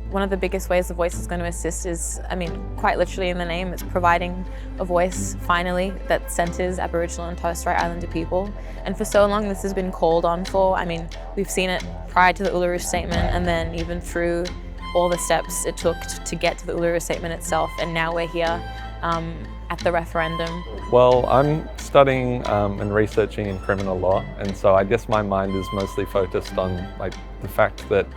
one of the biggest ways The Voice is going to assist is, quite literally in the name, it's providing a voice, finally, that centres Aboriginal and Torres Strait Islander people. And for so long this has been called on for. We've seen it prior to the Uluru Statement, and then even through all the steps it took to get to the Uluru Statement itself, and now we're here at the referendum. Well, I'm studying and researching in criminal law, and so I guess my mind is mostly focused on the fact that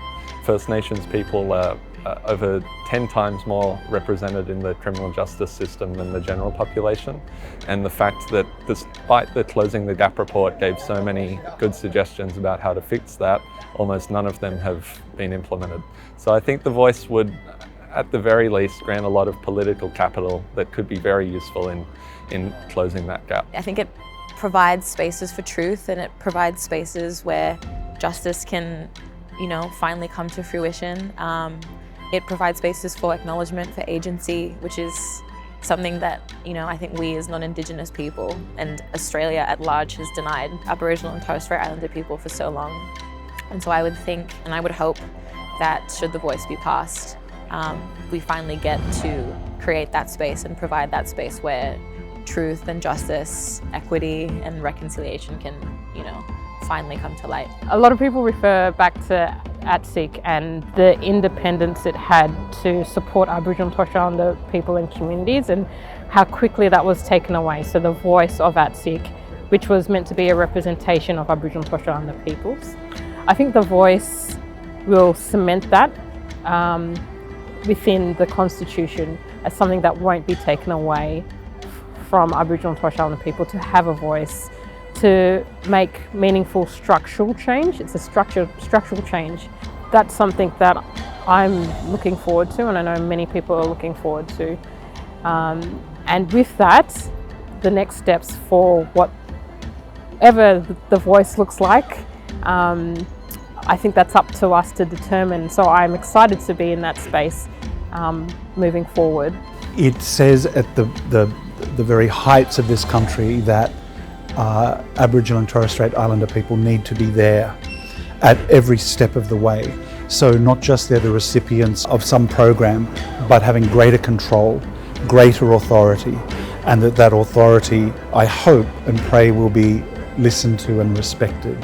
First Nations people are over 10 times more represented in the criminal justice system than the general population, and the fact that despite the Closing the Gap report gave so many good suggestions about how to fix that, almost none of them have been implemented. So I think The Voice would, at the very least, grant a lot of political capital that could be very useful in closing that gap. I think it provides spaces for truth, and it provides spaces where justice can, finally come to fruition. It provides spaces for acknowledgement, for agency, which is something that, I think we as non-Indigenous people and Australia at large has denied Aboriginal and Torres Strait Islander people for so long. And so I would think, and I would hope, that should The Voice be passed, we finally get to create that space and provide that space where truth and justice, equity and reconciliation can, finally come to light. A lot of people refer back to ATSIC and the independence it had to support Aboriginal and Torres Strait Islander people and communities, and how quickly that was taken away. So the voice of ATSIC, which was meant to be a representation of Aboriginal and Torres Strait Islander peoples. I think The Voice will cement that within the Constitution as something that won't be taken away from Aboriginal and Torres Strait Islander people to have a voice, to make meaningful structural change. It's a structural change. That's something that I'm looking forward to, and I know many people are looking forward to. And with that, the next steps for whatever The Voice looks like, I think that's up to us to determine. So I'm excited to be in that space moving forward. It says at the very heights of this country that Aboriginal and Torres Strait Islander people need to be there at every step of the way. So not just they're the recipients of some program, but having greater control, greater authority, and that authority, I hope and pray, will be listened to and respected.